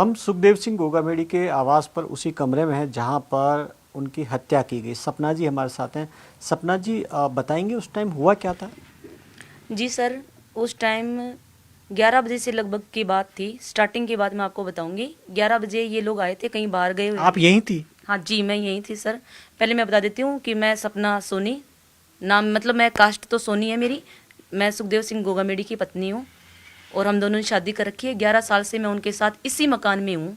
हम सुखदेव सिंह गोगामेड़ी के आवास पर उसी कमरे में हैं जहां पर उनकी हत्या की गई। सपना जी हमारे साथ हैं। सपना जी बताएंगे उस टाइम हुआ क्या था? जी सर, उस टाइम 11 बजे से लगभग की बात थी। स्टार्टिंग की बात मैं आपको बताऊंगी। 11 बजे ये लोग आए थे, कहीं बाहर गए हुए आप थे। यहीं थी? हाँ जी, मैं यहीं थी सर। पहले मैं बता देती हूँ कि मैं सपना सोनी, नाम मतलब मैं कास्ट तो सोनी है मेरी। मैं सुखदेव सिंह गोगामेड़ी की पत्नी हूँ और हम दोनों ने शादी कर रखी है। 11 साल से मैं उनके साथ इसी मकान में हूँ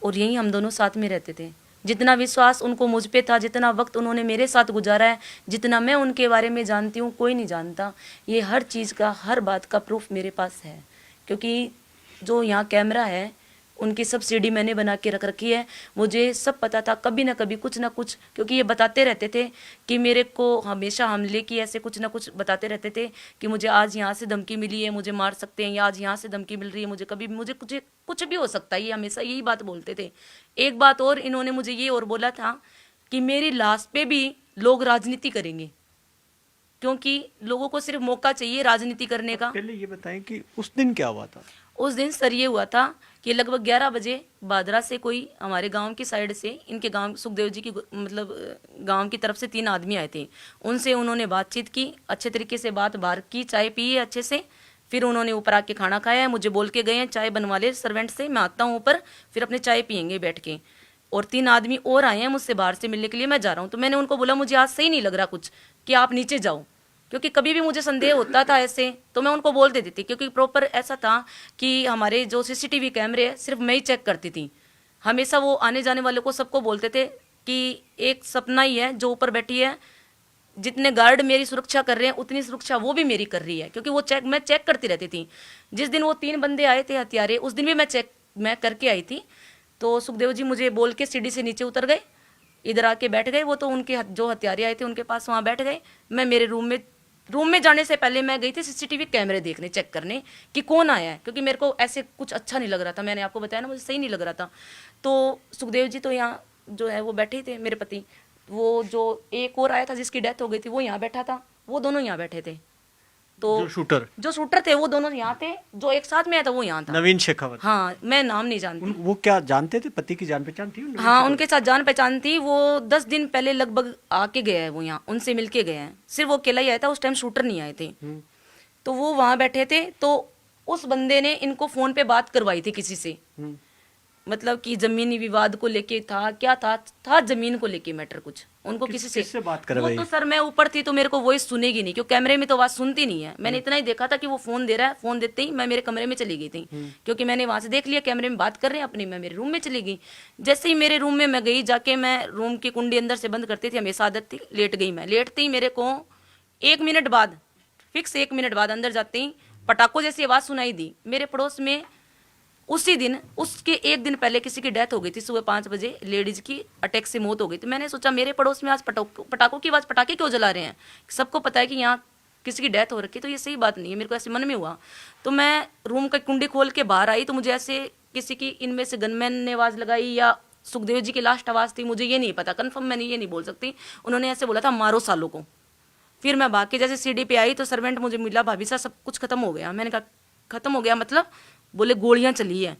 और यहीं हम दोनों साथ में रहते थे। जितना विश्वास उनको मुझ पे था, जितना वक्त उन्होंने मेरे साथ गुजारा है, जितना मैं उनके बारे में जानती हूँ, कोई नहीं जानता। ये हर चीज़ का, हर बात का प्रूफ मेरे पास है। क्योंकि जो यहाँ कैमरा है, उनकी सब सीडी मैंने बना के रख रखी है। मुझे सब पता था कभी ना कभी कुछ ना कुछ, क्योंकि ये बताते रहते थे कि मेरे को हमेशा हमले की ऐसे कुछ ना कुछ बताते रहते थे कि मुझे आज यहाँ से धमकी मिली है, मुझे मार सकते हैं, या आज यहाँ से धमकी मिल रही है, मुझे कभी मुझे कुछ भी हो सकता है। ये हमेशा यही बात बोलते थे। एक बात और इन्होंने मुझे ये और बोला था कि मेरी लाश पे भी लोग राजनीति करेंगे, क्योंकि लोगों को सिर्फ मौका चाहिए राजनीति करने अब का। पहले ये बताएं कि उस दिन क्या हुआ था? उस दिन सर ये हुआ था कि लगभग 11 बजे बादरा से कोई हमारे गांव की साइड से, इनके गांव सुखदेव जी की मतलब गांव की तरफ से 3 आदमी आए थे। उनसे उन्होंने बातचीत की, अच्छे तरीके से बात बात की, चाय पी है अच्छे से। फिर उन्होंने ऊपर आके खाना खाया है, मुझे बोल के गए हैं चाय बनवा ले सर्वेंट से, मैं आता हूँ ऊपर, फिर अपने चाय पियेंगे बैठ के। और 3 आदमी और आए हैं मुझसे बाहर से मिलने के लिए, मैं जा रहा हूँ। तो मैंने उनको बोला मुझे आज सही नहीं लग रहा कुछ, कि आप नीचे जाओ। क्योंकि कभी भी मुझे संदेह होता था ऐसे, तो मैं उनको बोल देती थी। क्योंकि प्रॉपर ऐसा था कि हमारे जो सीसीटीवी कैमरे है सिर्फ मैं ही चेक करती थी। हमेशा वो आने जाने वाले को सबको बोलते थे कि एक सपना ही है जो ऊपर बैठी है, जितने गार्ड मेरी सुरक्षा कर रहे हैं उतनी सुरक्षा वो भी मेरी कर रही है। क्योंकि वो मैं चेक करती रहती थी। जिस दिन वो 3 बंदे आए थे हत्यारे, उस दिन भी मैं करके आई थी। तो सुखदेव जी मुझे बोल के सीढ़ी से नीचे उतर गए, इधर आके बैठ गए। वो तो उनके जो हत्यारे आए थे उनके पास वहाँ बैठ गए। मैं मेरे रूम में जाने से पहले मैं गई थी सीसीटीवी कैमरे देखने, चेक करने कि कौन आया है। क्योंकि मेरे को ऐसे कुछ अच्छा नहीं लग रहा था, मैंने आपको बताया ना, मुझे सही नहीं लग रहा था। तो सुखदेव जी तो यहाँ जो है वो बैठे थे, मेरे पति। वो जो एक और आया था जिसकी डेथ हो गई थी वो यहाँ बैठा था, वो दोनों यहाँ बैठे थे। तो जो शूटर जो शूटर थे वो दोनों यहाँ थे, जो एक साथ में आया था वो यहाँ था। नवीन शेखावत। हाँ, मैं नाम नहीं जानती। वो क्या जानते थे? पति की जान पहचान थी नवीन हाँ, शेखावत? उनके साथ जान पहचान थी। वो 10 दिन पहले लगभग आके गया है, वो यहाँ उनसे मिलके गए हैं। सिर्फ वो अकेला ही आया था, उस टाइम शूटर नहीं आए थे। तो वो वहां बैठे थे। तो उस बंदे ने इनको फोन पे बात करवाई थी किसी से, हम्म। मतलब कि जमीनी विवाद को लेके था, क्या था जमीन को लेके मैटर कुछ उनको किसी से। किससे बात वो करवाई? तो सर मैं ऊपर थी तो मेरे को वॉइस सुनेगी नहीं, क्योंकि कैमरे में तो आवाज सुनती नहीं है। मैंने इतना ही देखा था कि वो फोन दे रहा है, फोन देते ही मैं मेरे कमरे में चली गई थी। क्योंकि मैंने वहां से देख लिया कैमरे में बात कर रहे हैं अपनी, मैं मेरे रूम में चली गई। जैसे ही मेरे रूम में मैं गई, जाके मैं रूम की कुंडी अंदर से बंद करती थी, हमेशा आदत थी, लेट गई। मैं लेटते ही मेरे को 1 मिनट बाद, फिक्स 1 मिनट बाद अंदर जाते ही पटाखों जैसी आवाज सुनाई दी। मेरे पड़ोस में उसी दिन, उसके एक दिन पहले किसी की डेथ हो गई थी सुबह 5 बजे, लेडीज की अटैक से मौत हो गई थी। मैंने सोचा मेरे पड़ोस में आज पटाखों की आवाज, पटाखे क्यों जला रहे हैं? सबको पता है कि यहाँ किसी की डेथ हो रखी, तो ये सही बात नहीं है। मेरे को ऐसे मन में हुआ। तो मैं रूम का कुंडी खोल के बाहर आई, तो मुझे ऐसे किसी की, इनमें से गनमैन ने आवाज लगाई या सुखदेव जी की लास्ट आवाज थी, मुझे ये नहीं पता कन्फर्म, मैंने ये नहीं बोल सकती। उन्होंने ऐसे बोला था मारो सालों को। फिर मैं भाग के जैसे सीढ़ी पे आई तो सर्वेंट मुझे मिला, भाभी साहब सब कुछ खत्म हो गया। मैंने कहा खत्म हो गया मतलब? बोले गोलियां चली है।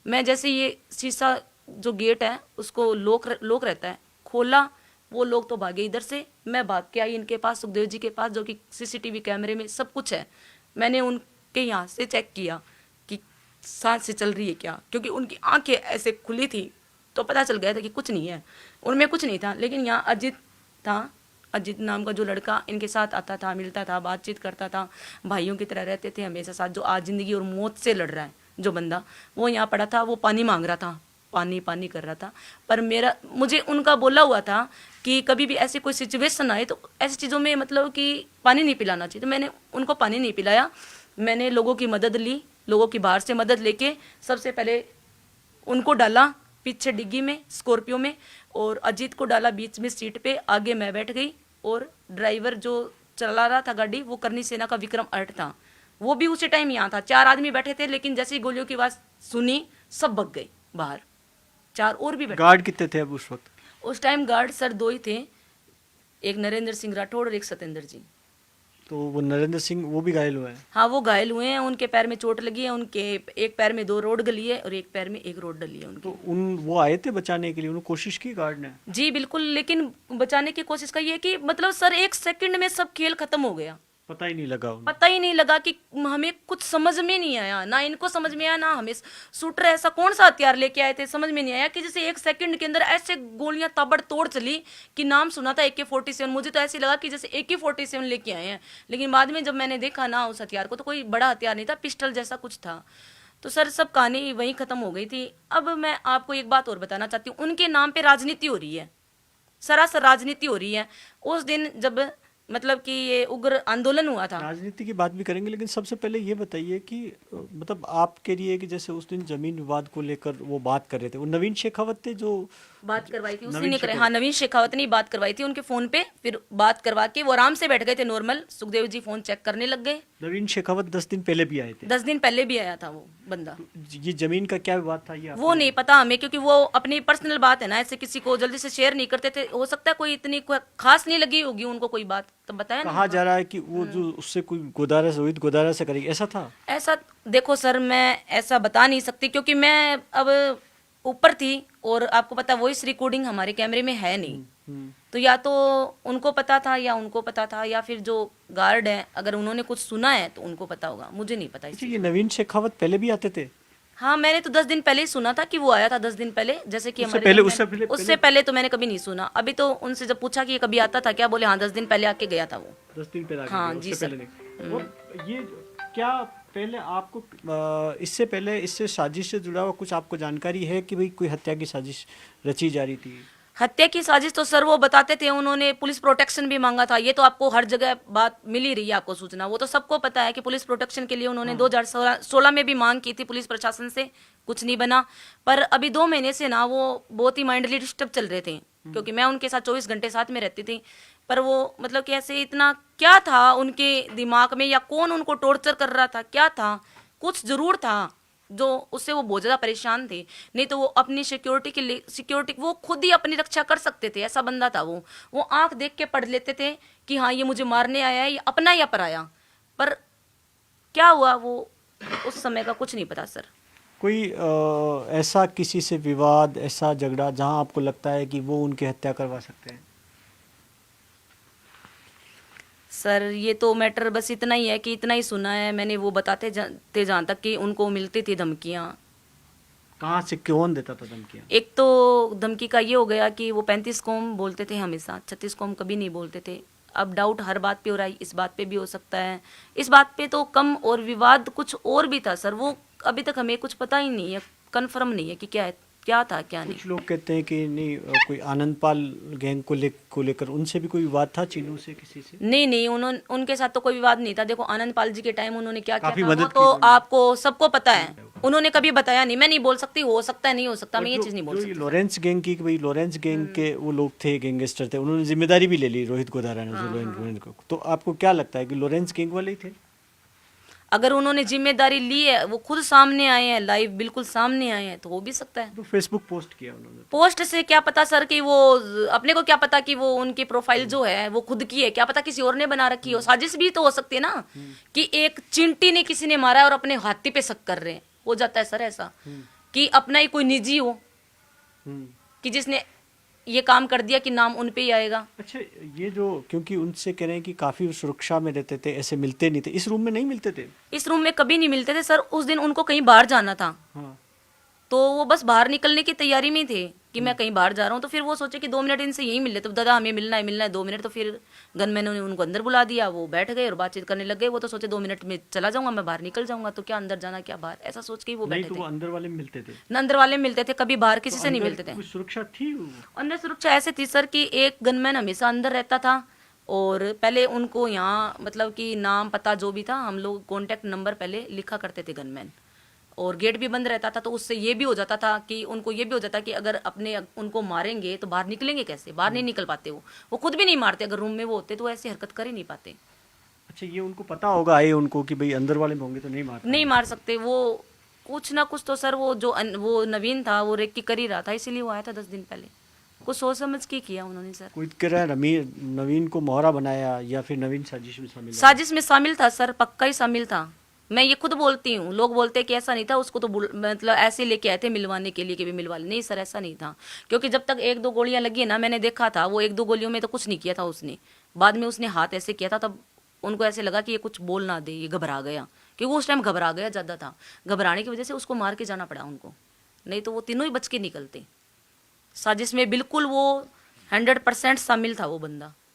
मैं जैसे ये शीशा जो गेट है उसको लोक रहता है, खोला, वो लोग तो भागे इधर से। मैं भाग के आई इनके पास, सुखदेव जी के पास, जो कि सीसीटीवी कैमरे में सब कुछ है। मैंने उनके यहाँ से चेक किया कि सांस से चल रही है क्या, क्योंकि उनकी आंखें ऐसे खुली थी तो पता चल गया था कि कुछ नहीं है, उनमें कुछ नहीं था। लेकिन यहाँ अजित था, अजित नाम का जो लड़का इनके साथ आता था, मिलता था, बातचीत करता था, भाइयों की तरह रहते थे हमेशा साथ, जो आज जिंदगी और मौत से लड़ रहा है जो बंदा, वो यहाँ पड़ा था। वो पानी मांग रहा था, पानी पानी कर रहा था। पर मुझे उनका बोला हुआ था कि कभी भी ऐसी कोई सिचुएशन आए तो ऐसी चीज़ों में मतलब कि पानी नहीं पिलाना चाहिए। तो मैंने उनको पानी नहीं पिलाया। मैंने लोगों की मदद ली, लोगों की बाहर से मदद लेके सबसे पहले उनको डाला पीछे डिग्गी में, स्कॉर्पियो में, और अजीत को डाला बीच में सीट पे, आगे मैं बैठ गई। और ड्राइवर जो चला रहा था गाड़ी वो करनी सेना का विक्रम अर्ट था, वो भी उसी टाइम यहाँ था। 4 आदमी बैठे थे, लेकिन जैसे ही गोलियों की आवाज सुनी सब भग गए बाहर। 4 और भी बैठे। गार्ड कितने थे अब उस वक्त? उस टाइम गार्ड सर 2 ही थे, एक नरेंद्र सिंह राठौड़ और एक सत्येंद्र जी। तो वो नरेंद्र सिंह वो भी घायल हुआ है? हाँ, वो घायल हुए हैं, उनके पैर में चोट लगी है, उनके एक पैर में 2 रोड गली है और एक पैर में 1 रोड डली है उनकी। तो वो आए थे बचाने के लिए, उन्होंने कोशिश की गार्ड ने? जी बिल्कुल, लेकिन बचाने की कोशिश का ये कि मतलब सर 1 सेकंड में सब खेल खत्म हो गया। पता ही नहीं लगा उन्हें। पता ही नहीं लगा कि हमें कुछ समझ में नहीं आया, ना इनको समझ में आया ना हमें। शूटर ऐसा कौन सा हथियार लेके आए थे समझ में नहीं आया कि जैसे 1 सेकंड के अंदर ऐसे गोलियां ताबड़तोड़ चली कि नाम सुना था AK-47। मुझे तो ऐसे लगा कि जैसे AK-47 लेके आए हैं, लेकिन बाद में जब मैंने देखा ना उस हथियार को तो कोई बड़ा हथियार नहीं था, पिस्टल जैसा कुछ था। तो सर सब कहानी वहीं खत्म हो गई थी। अब मैं आपको एक बात और बताना चाहती हूँ, उनके नाम पे राजनीति हो रही है, सरासर राजनीति हो रही है। उस दिन जब मतलब कि ये उग्र आंदोलन हुआ था, राजनीति की बात भी करेंगे, लेकिन सबसे पहले ये बताइए कि मतलब आपके लिए कि जैसे उस दिन जमीन विवाद को लेकर वो बात कर रहे थे, वो नवीन शेखावत थे जो बात करवाई थी, उसी नवीन ने करे। हाँ, नवीन शेखावत ने बात करवाई थी उनके फोन पे, फिर बात करवा के वो आराम से बैठ गए थे normal. Sukhdev ji phone check करने लग गए। नवीन शेखावत 10 दिन पहले भी आए थे? 10 दिन पहले भी आया था वो बंदा। ये जमीन का क्या विवाद था ये वो नहीं पता हमें, क्योंकि वो अपनी पर्सनल बात है ना, ऐसे किसी को जल्दी से शेयर नहीं करते थे। हो सकता है कोई इतनी खास नहीं लगी होगी उनको कोई बात, तो बताया कहा जा रहा है कि वो जो उससे कोई गोदारा रोहित गोदारा से करेगी, ऐसा था? ऐसा देखो सर, मैं ऐसा बता नहीं सकती क्योंकि मैं अब ऊपर थी और आपको पता वॉइस रिकॉर्डिंग हमारे कैमरे में है नहीं। तो या तो उनको पता था या उनको पता था, या फिर जो गार्ड है अगर उन्होंने कुछ सुना है तो उनको पता होगा, मुझे नहीं पता। अच्छा, ये नवीन शेखावत पहले भी आते थे? हाँ, मैंने तो 10 दिन पहले ही सुना था कि वो आया था 10 दिन पहले, जैसे कि उससे हमारे पहले उससे पहले तो मैंने कभी नहीं सुना। अभी तो उनसे जब पूछा कि ये कभी आता था क्या, बोले हाँ 10 दिन पहले आके गया था वो। 10 दिन पहले हाँ जी उससे सर। पहले नहीं। और ये क्या पहले आपको इससे पहले इससे साजिश से जुड़ा हुआ कुछ आपको जानकारी है कि भाई कोई हत्या की साजिश रची जा रही थी? हत्या की साजिश तो सर वो बताते थे, उन्होंने पुलिस प्रोटेक्शन भी मांगा था। ये तो आपको हर जगह बात मिल ही रही है, आपको सूचना वो तो सबको पता है कि पुलिस प्रोटेक्शन के लिए उन्होंने 2016 में भी मांग की थी पुलिस प्रशासन से, कुछ नहीं बना। पर अभी 2 महीने से ना वो बहुत ही माइंडली डिस्टर्ब चल रहे थे, क्योंकि मैं उनके साथ 24 घंटे साथ में रहती थी। पर वो मतलब कि ऐसे इतना क्या था उनके दिमाग में, या कौन उनको टॉर्चर कर रहा था, क्या था, कुछ जरूर था जो उससे वो बहुत ज्यादा परेशान थे। नहीं तो वो अपनी सिक्योरिटी के लिए वो खुद ही अपनी रक्षा कर सकते थे, ऐसा बंदा था वो आंख देख के पढ़ लेते थे कि हाँ ये मुझे मारने आया है, ये अपना या पराया। पर क्या हुआ वो उस समय का कुछ नहीं पता सर। कोई ऐसा किसी से विवाद, ऐसा झगड़ा जहां आपको लगता है कि वो उनकी हत्या करवा सकते हैं? सर ये तो मैटर बस इतना ही है कि इतना ही सुना है मैंने, वो बताते थे जहाँ तक कि उनको मिलती थी धमकियाँ। कहाँ से, कौन देता था धमकियाँ? एक तो धमकी का ये हो गया कि वो 35 कौम बोलते थे हमेशा, 36 कौम कभी नहीं बोलते थे। अब डाउट हर बात पे हो रहा है, इस बात पे भी हो सकता है, इस बात पे तो कम, और विवाद कुछ और भी था सर। वो अभी तक हमें कुछ पता ही नहीं है, कन्फर्म नहीं है कि क्या था क्या नहीं। कुछ लोग कहते हैं कि नहीं कोई आनंदपाल गैंग को लेकर उनसे भी कोई विवाद था, चीनों से किसी से? नहीं, उनके साथ तो कोई विवाद नहीं था। देखो आनंदपाल जी के टाइम उन्होंने क्या किया काफी था वो मदद तो की थी। आपको सबको पता है, उन्होंने कभी बताया नहीं। मैं नहीं बोल सकती, हो सकता है नहीं हो सकता, मैं ये चीज नहीं बोल जो सकती। ये लॉरेंस गैंग की, भाई लॉरेंस गैंग के वो लोग थे, गैंगस्टर थे, उन्होंने जिम्मेदारी भी ले ली रोहित गोदारा ने, जो लॉरेंस को। तो आपको क्या लगता है कि लॉरेंस गैंग वाले ही थे? अगर उन्होंने जिम्मेदारी ली है, वो खुद सामने आए हैं, लाइव बिल्कुल सामने आए हैं, तो हो भी सकता है। तो फेसबुक पोस्ट किया उन्होंने। पोस्ट से क्या पता सर कि वो, अपने को क्या पता कि वो उनकी प्रोफाइल जो है वो खुद की है, क्या पता किसी और ने बना रखी हो। साजिश भी तो हो सकती है ना, कि एक चिंटी ने किसी ने मारा है और अपने हाथी पे शक कर रहे हैं। हो जाता है सर ऐसा कि अपना ही कोई निजी हो कि जिसने ये काम कर दिया कि नाम उन पे ही आएगा। अच्छा, ये जो, क्योंकि उनसे कह रहे हैं कि काफी सुरक्षा में रहते थे, ऐसे मिलते नहीं थे, इस रूम में नहीं मिलते थे? इस रूम में कभी नहीं मिलते थे सर। उस दिन उनको कहीं बाहर जाना था, हाँ। तो वो बस बाहर निकलने की तैयारी में थे कि मैं कहीं बाहर जा रहा हूँ। तो फिर वो सोचे कि 2 मिनट इनसे यही मिल ले, तो दादा हमें मिलना है 2 मिनट। तो फिर गनमैनों ने उनको अंदर बुला दिया, वो बैठ गए और बातचीत करने लग गए। वो तो सोचे 2 मिनट में चला जाऊंगा, मैं बाहर निकल जाऊंगा, तो क्या अंदर जाना क्या बाहर, ऐसा सोच के ही वो नहीं बैठे तो थे। वो अंदर वाले मिलते थे? न अंदर वाले मिलते थे, कभी बाहर किसी से नहीं अंदर मिलते थे। कोई सुरक्षा थी? अंदर सुरक्षा ऐसे थी सर कि एक गनमैन हमेशा अंदर रहता था, और पहले उनको यहाँ मतलब कि नाम पता जो भी था, हम लोग कॉन्टेक्ट नंबर पहले लिखा करते थे गनमैन, और गेट भी बंद रहता था। तो उससे ये भी हो जाता था कि उनको ये भी हो जाता कि अगर अपने उनको मारेंगे तो बाहर निकलेंगे कैसे, बाहर नहीं निकल पाते। वो खुद भी नहीं मारते, अगर रूम में वो होते तो ऐसी हरकत कर ही नहीं पाते। अच्छा, ये उनको पता होगा आए उनको कि भाई अंदर वाले होंगे तो नहीं मार सकते। वो कुछ ना कुछ तो सर, वो जो वो नवीन था वो रेकी कर ही रहा था, इसीलिए वो आया था 10 दिन पहले। कुछ सोच समझ के किया उन्होंने सर। कोई कह रहा है नवीन को मोहरा बनाया या फिर नवीन साजिश में शामिल है? साजिश में शामिल था सर, पक्का ही शामिल था। मैं ये खुद बोलती हूँ, लोग बोलते हैं कि ऐसा नहीं था, उसको तो मतलब ऐसे लेके आए थे मिलवाने के लिए कि भी मिलवा ले। नहीं सर, ऐसा नहीं था, क्योंकि जब तक 1-2 गोलियां लगी ना, मैंने देखा था वो 1-2 गोलियों में तो कुछ नहीं किया था उसने। बाद में उसने हाथ ऐसे किया था, तब उनको ऐसे लगा कि ये कुछ बोल ना दे, ये घबरा गया, क्योंकि वो उस टाइम घबरा गया ज़्यादा था। घबराने की वजह से उसको मार के जाना पड़ा उनको, नहीं तो वो तीनों ही बच के निकलते। साजिश में बिल्कुल वो 100% शामिल था वो बंदा।